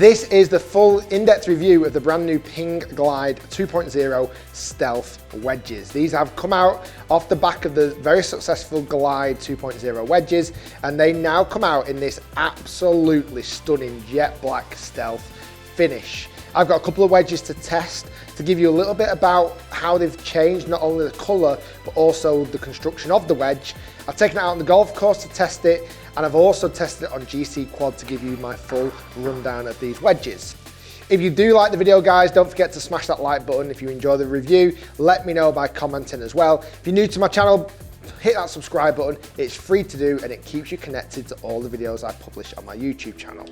This is the full in-depth review of the brand new Ping Glide 2.0 Stealth Wedges. These have come out off the back of the very successful Glide 2.0 Wedges, and they now come out in this absolutely stunning jet black stealth finish. I've got a couple of wedges to test to give you a little bit about how they've changed, not only the colour, but also the construction of the wedge. I've taken it out on the golf course to test it, and I've also tested it on GCQuad to give you my full rundown of these wedges. If you do like the video, guys, don't forget to smash that like button. If you enjoy the review, let me know by commenting as well. If you're new to my channel, hit that subscribe button. It's free to do, and it keeps you connected to all the videos I publish on my YouTube channel.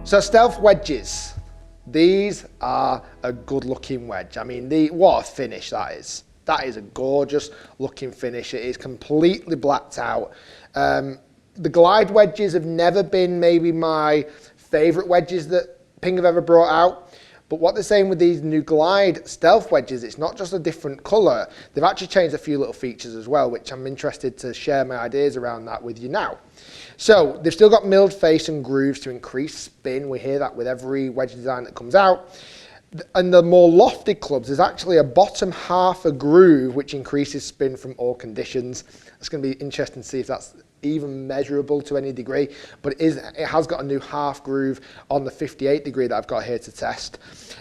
So Stealth Wedges, these are a good looking wedge. I mean, what a finish that is. That is a gorgeous looking finish. It is completely blacked out. The Glide wedges have never been maybe my favourite wedges that Ping have ever brought out. But what they're saying with these new Glide Stealth wedges, it's not just a different colour. They've actually changed a few little features as well, which I'm interested to share my ideas around that with you now. So they've still got milled face and grooves to increase spin. We hear that with every wedge design that comes out. And the more lofted clubs, there's actually a bottom half a groove which increases spin from all conditions. It's going to be interesting to see if that's even measurable to any degree, but it has got a new half groove on the 58 degree that I've got here to test.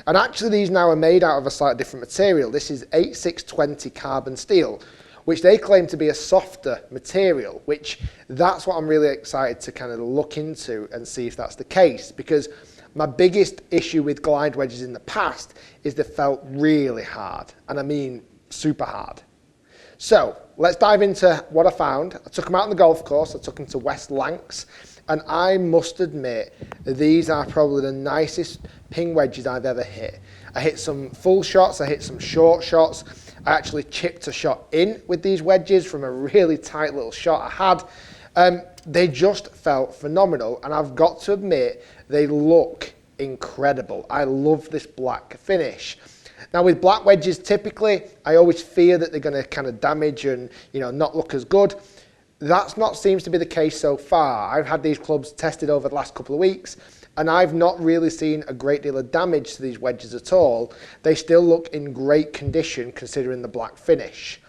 And actually these now are made out of a slightly different material. This is 8620 carbon steel, which they claim to be a softer material, which that's what I'm really excited to kind of look into and see if that's the case, because my biggest issue with Glide wedges in the past is they felt really hard, and I mean super hard. So let's dive into what I found. I took them out on the golf course, I took them to West Lancs, and I must admit these are probably the nicest Ping wedges I've ever hit. I hit some full shots, I hit some short shots. I actually chipped a shot in with these wedges from a really tight little shot I had. They just felt phenomenal, and I've got to admit, they look incredible. I love this black finish. Now with black wedges, typically, I always fear that they're going to kind of damage and not look as good. That's not seems to be the case so far. I've had these clubs tested over the last couple of weeks, and I've not really seen a great deal of damage to these wedges at all. They still look in great condition considering the black finish.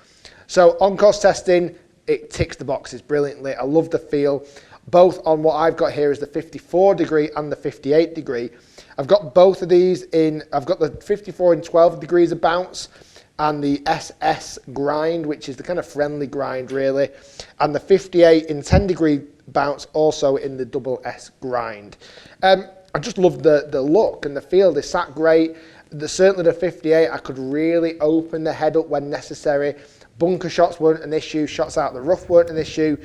So on-course testing, it ticks the boxes brilliantly. I love the feel, both on what I've got here is the 54 degree and the 58 degree. I've got both of these in, I've got the 54 in 12 degrees of bounce, and the SS grind, which is the kind of friendly grind really, and the 58 in 10 degree bounce also in the double S grind. I just love the look and the feel. They sat great. Certainly the 58, I could really open the head up when necessary. Bunker shots weren't an issue, shots out of the rough weren't an issue.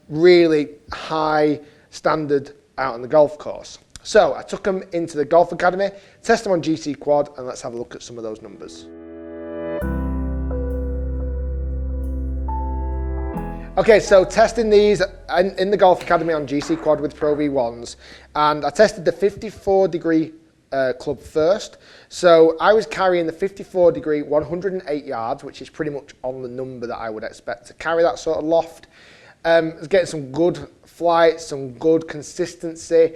Really high standard out on the golf course. So I took them into the Golf Academy, test them on GCQuad, and let's have a look at some of those numbers. Okay, so testing these in the Golf Academy on GCQuad with Pro V1s, and I tested the 54 degree club first. So I was carrying the 54 degree 108 yards, which is pretty much on the number that I would expect to carry that sort of loft. I was getting some good flight, some good consistency.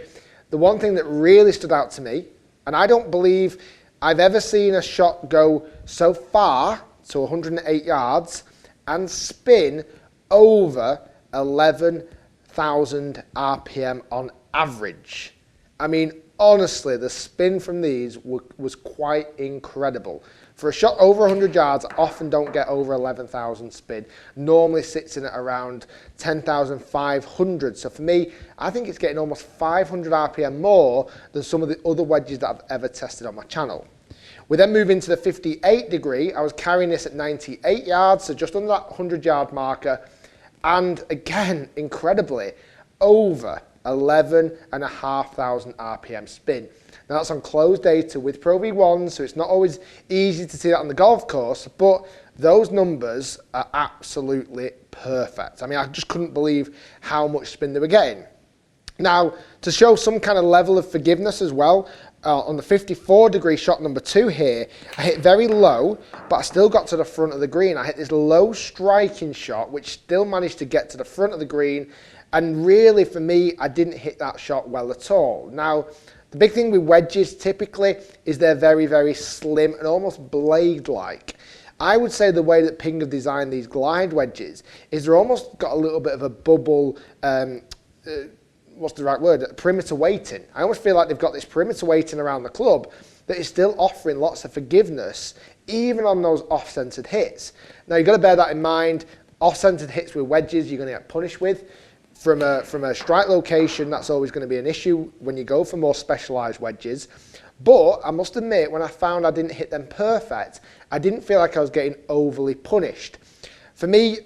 The one thing that really stood out to me, and I don't believe I've ever seen a shot go so far to 108 yards and spin over 11,000 RPM on average. I mean, honestly, the spin from these was quite incredible. For a shot over 100 yards, I often don't get over 11,000 spin. Normally sits in at around 10,500. So for me, I think it's getting almost 500 RPM more than some of the other wedges that I've ever tested on my channel. We then move into the 58 degree. I was carrying this at 98 yards, so just under that 100 yard marker. And again, incredibly, over 11,500 RPM spin. Now that's on closed data with Pro V1, so it's not always easy to see that on the golf course, but those numbers are absolutely perfect. I mean, I just couldn't believe how much spin they were getting. Now, to show some kind of level of forgiveness as well, on the 54 degree shot number 2 here, I hit very low, but I still got to the front of the green. I hit this low striking shot, which still managed to get to the front of the green, And really, for me, I didn't hit that shot well at all. Now, the big thing with wedges typically is they're very, very slim and almost blade-like. I would say the way that Ping have designed these glide wedges is they're almost got a little bit of a bubble, what's the right word, perimeter weighting. I almost feel like they've got this perimeter weighting around the club that is still offering lots of forgiveness, even on those off-centered hits. Now, you've got to bear that in mind. Off-centered hits with wedges, you're going to get punished with. From a strike location, that's always going to be an issue when you go for more specialised wedges. But I must admit, when I found I didn't hit them perfect, I didn't feel like I was getting overly punished. For me,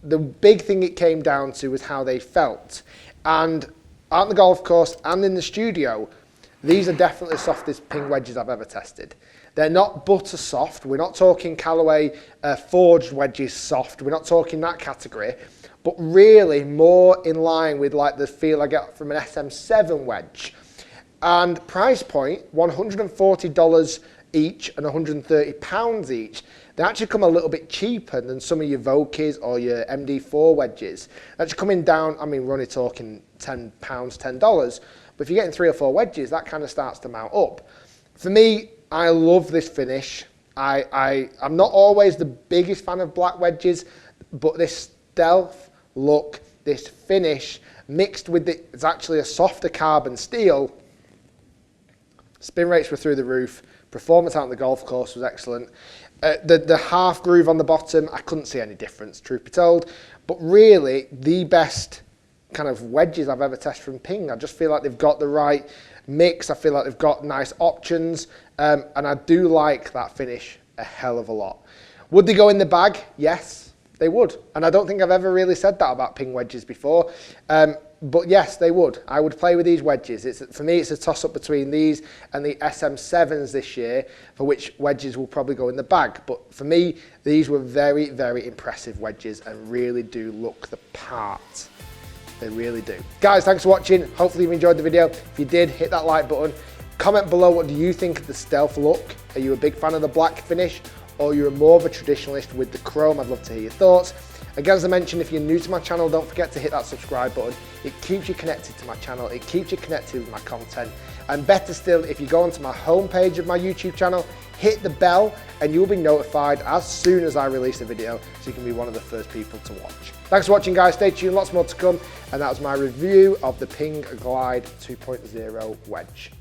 the big thing it came down to was how they felt. And on the golf course and in the studio, these are definitely the softest Ping wedges I've ever tested. They're not butter soft. We're not talking Callaway forged wedges soft. We're not talking that category. But really more in line with like the feel I get from an SM7 wedge. And price point, $140 each and £130 each. They actually come a little bit cheaper than some of your Vokeys or your MD4 wedges. They're actually coming down, I mean, we're only talking £10, $10. But if you're getting 3 or 4 wedges, that kind of starts to mount up. For me, I love this finish. I'm not always the biggest fan of black wedges, but this stealth look, this finish, mixed with it's actually a softer carbon steel. Spin rates were through the roof. Performance out on the golf course was excellent. The half groove on the bottom, I couldn't see any difference, truth be told. But really, the best kind of wedges I've ever tested from Ping. I just feel like they've got the right mix. I feel like they've got nice options. And I do like that finish a hell of a lot. Would they go in the bag? Yes. They would, and I don't think I've ever really said that about Ping wedges before, but yes, they would. I would play with these wedges. For me, it's a toss-up between these and the SM7s this year, for which wedges will probably go in the bag. But for me, these were very, very impressive wedges and really do look the part. They really do. Guys, thanks for watching. Hopefully you've enjoyed the video. If you did, hit that like button. Comment below, what do you think of the stealth look? Are you a big fan of the black finish? Or you're more of a traditionalist with the chrome? I'd love to hear your thoughts. Again, as I mentioned, if you're new to my channel, don't forget to hit that subscribe button. It keeps you connected to my channel. It keeps you connected with my content. And better still, if you go onto my homepage of my YouTube channel, hit the bell and you'll be notified as soon as I release a video, so you can be one of the first people to watch. Thanks for watching, guys. Stay tuned, lots more to come. And that was my review of the Ping Glide 2.0 wedge.